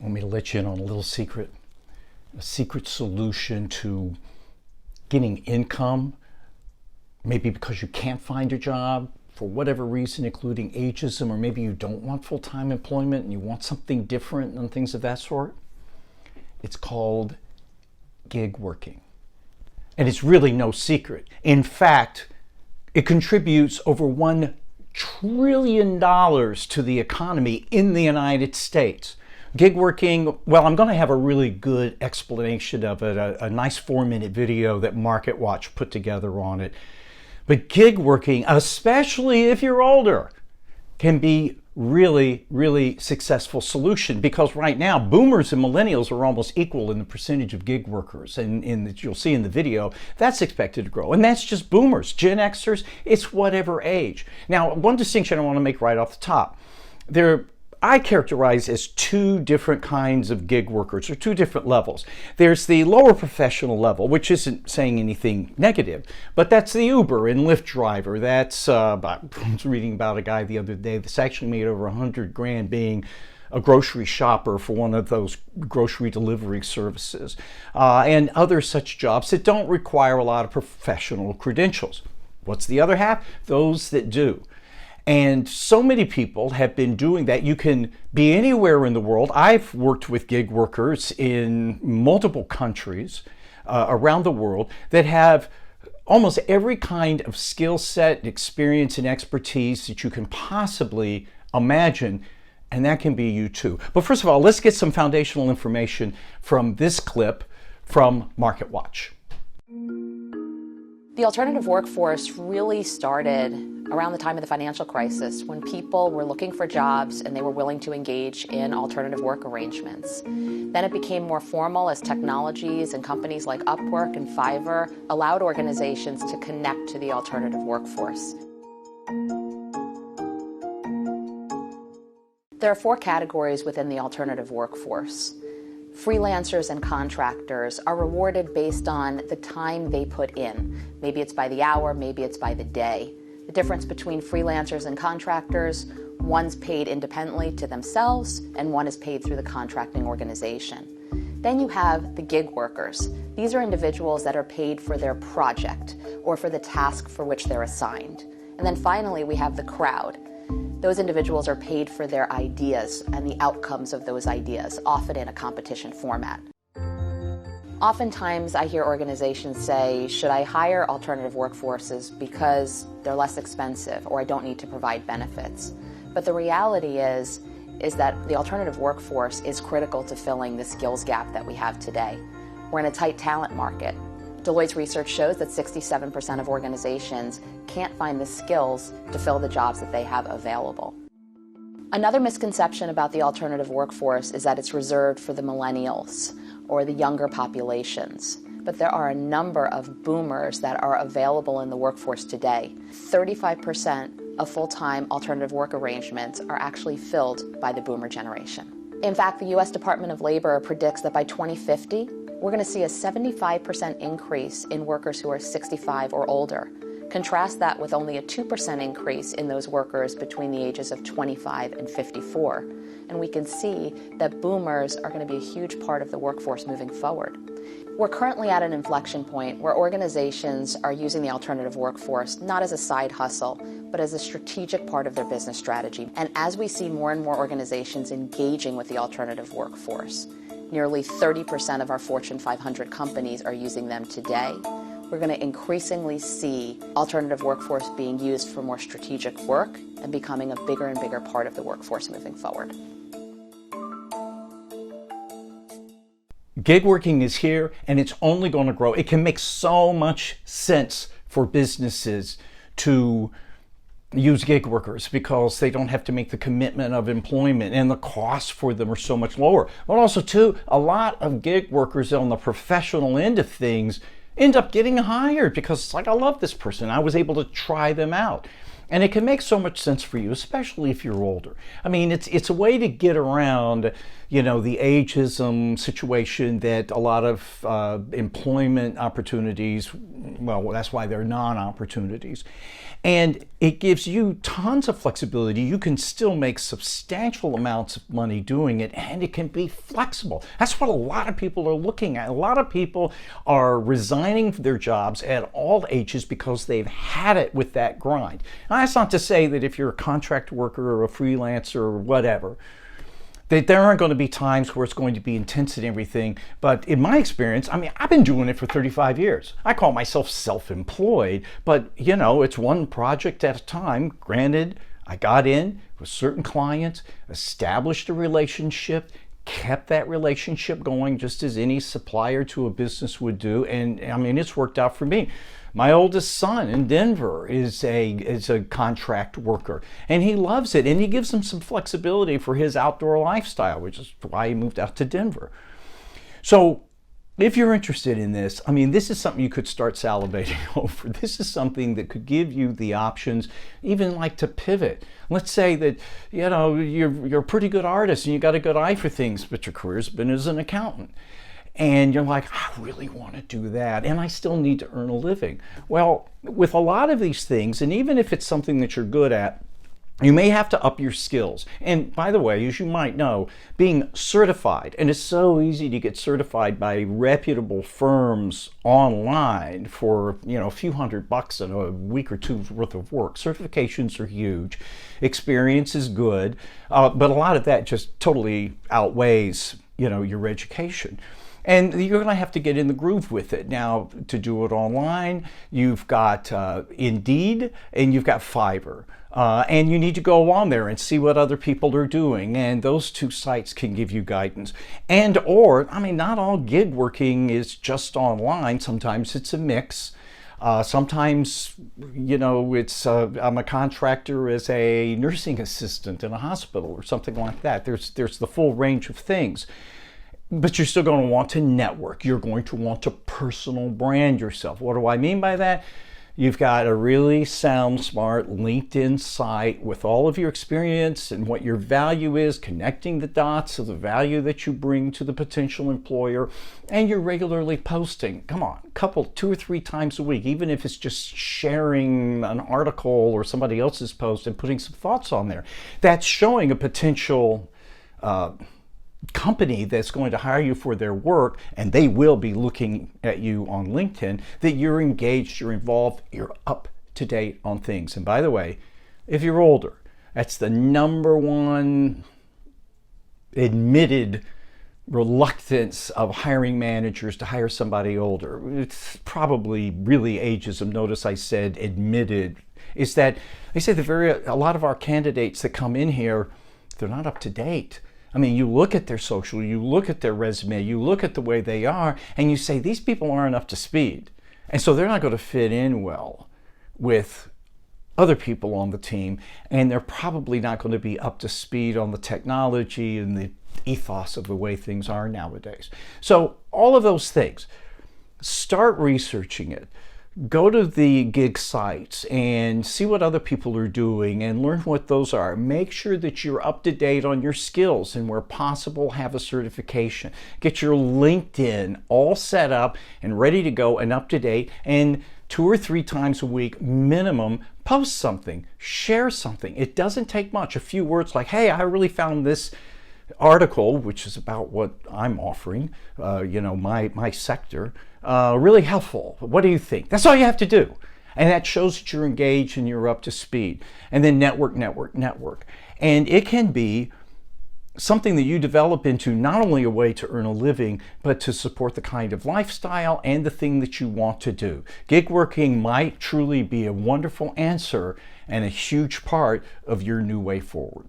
Want me to let you in on a little secret? A secret solution to getting income, maybe because you can't find a job for whatever reason, including ageism, or maybe you don't want full-time employment and you want something different and things of that sort. It's called gig working. And it's really no secret. In fact, it contributes over $1 trillion to the economy in the United States. Gig working, well, I'm going to have a really good explanation of it, a nice 4-minute video that MarketWatch put together on it. But gig working, especially if you're older, can be really successful solution, because right now boomers and millennials are almost equal in the percentage of gig workers, and you'll see in the video that's expected to grow, and that's just boomers. Gen Xers, it's whatever age. Now, one distinction I want to make right off the top, I characterize as 2 different kinds of gig workers, or 2 different levels. There's the lower professional level, which isn't saying anything negative, but that's the Uber and Lyft driver. That's, I was reading about a guy the other day that's actually made over 100 grand being a grocery shopper for one of those grocery delivery services, and other such jobs that don't require a lot of professional credentials. What's the other half? Those that do. And so many people have been doing that. You can be anywhere in the world. I've worked with gig workers in multiple countries around the world that have almost every kind of skill set, experience, and expertise that you can possibly imagine. And that can be you too. But first of all, let's get some foundational information from this clip from MarketWatch. The alternative workforce really started around the time of the financial crisis, when people were looking for jobs and they were willing to engage in alternative work arrangements. Then it became more formal as technologies and companies like Upwork and Fivver allowed organizations to connect to the alternative workforce. There are 4 categories within the alternative workforce. Freelancers and contractors are rewarded based on the time they put in. Maybe it's by the hour, maybe it's by the day. The difference between freelancers and contractors, one's paid independently to themselves and one is paid through the contracting organization. Then you have the gig workers. These are individuals that are paid for their project or for the task for which they're assigned. And then finally, we have the crowd. Those individuals are paid for their ideas and the outcomes of those ideas, often in a competition format. Oftentimes I hear organizations say, should I hire alternative workforces because they're less expensive or I don't need to provide benefits? But the reality is that the alternative workforce is critical to filling the skills gap that we have today. We're in a tight talent market. Deloitte's research shows that 67% of organizations can't find the skills to fill the jobs that they have available. Another misconception about the alternative workforce is that it's reserved for the millennials or the younger populations. But there are a number of boomers that are available in the workforce today. 35% of full-time alternative work arrangements are actually filled by the boomer generation. In fact, the U.S. Department of Labor predicts that by 2050, we're going to see a 75% increase in workers who are 65 or older. Contrast that with only a 2% increase in those workers between the ages of 25 and 54. And we can see that boomers are going to be a huge part of the workforce moving forward. We're currently at an inflection point where organizations are using the alternative workforce not as a side hustle, but as a strategic part of their business strategy. And as we see more and more organizations engaging with the alternative workforce, nearly 30% of our Fortune 500 companies are using them today. We're going to increasingly see alternative workforce being used for more strategic work and becoming a bigger and bigger part of the workforce moving forward. Gig working is here and it's only going to grow. It can make so much sense for businesses to use gig workers because they don't have to make the commitment of employment and the costs for them are so much lower. But also too, a lot of gig workers on the professional end of things end up getting hired because it's like, I love this person. I was able to try them out. And it can make so much sense for you, especially if you're older. I mean, it's a way to get around the ageism situation that a lot of employment opportunities, well, that's why they're non-opportunities. And it gives you tons of flexibility. You can still make substantial amounts of money doing it, and it can be flexible. That's what a lot of people are looking at. A lot of people are resigning their jobs at all ages because they've had it with that grind. Now, that's not to say that if you're a contract worker or a freelancer or whatever, that there aren't going to be times where it's going to be intense and everything. But in my experience, I've been doing it for 35 years. I call myself self-employed, but it's one project at a time. Granted, I got in with certain clients, established a relationship, kept that relationship going just as any supplier to a business would do. And it's worked out for me. My oldest son in Denver is a contract worker, and he loves it, and he gives him some flexibility for his outdoor lifestyle, which is why he moved out to Denver. So if you're interested in this, this is something you could start salivating over. This is something that could give you the options, even like to pivot. Let's say that, you're a pretty good artist and you got a good eye for things, but your career's been as an accountant. And you're like, I really want to do that, and I still need to earn a living. Well, with a lot of these things, and even if it's something that you're good at, you may have to up your skills. And by the way, as you might know, being certified, and it's so easy to get certified by reputable firms online for a few $100 and a week or two's worth of work. Certifications are huge. Experience is good, but a lot of that just totally outweighs your education. And you're going to have to get in the groove with it. Now, to do it online, you've got Indeed and you've got Fivver. And you need to go on there and see what other people are doing. And those two sites can give you guidance. And not all gig working is just online. Sometimes it's a mix. Sometimes, it's I'm a contractor as a nursing assistant in a hospital or something like that. There's the full range of things. But you're still going to want to network. You're going to want to personal brand yourself. What do I mean by that? You've got a really sound, smart LinkedIn site with all of your experience and what your value is, connecting the dots of the value that you bring to the potential employer, and you're regularly posting. Come on, two or three times a week, even if it's just sharing an article or somebody else's post and putting some thoughts on there. That's showing a potential company that's going to hire you for their work, and they will be looking at you on LinkedIn, that you're engaged, you're involved, you're up to date on things. And by the way, if you're older, that's the number one admitted reluctance of hiring managers to hire somebody older. It's probably really ageism. Notice I said admitted. Is that they say a lot of our candidates that come in here, they're not up to date. You look at their social, you look at their resume, you look at the way they are, and you say, these people aren't up to speed. And so they're not going to fit in well with other people on the team, and they're probably not going to be up to speed on the technology and the ethos of the way things are nowadays. So all of those things, start researching it. Go to the gig sites and see what other people are doing and learn what those are. Make sure that you're up to date on your skills, and where possible, have a certification. Get your LinkedIn all set up and ready to go and up to date, and 2 or 3 times a week minimum, post something, share something. It doesn't take much. A few words like, hey, I really found this article, which is about what I'm offering, my sector, really helpful. What do you think? That's all you have to do. And that shows that you're engaged and you're up to speed. And then network. And it can be something that you develop into not only a way to earn a living, but to support the kind of lifestyle and the thing that you want to do. Gig working might truly be a wonderful answer and a huge part of your new way forward.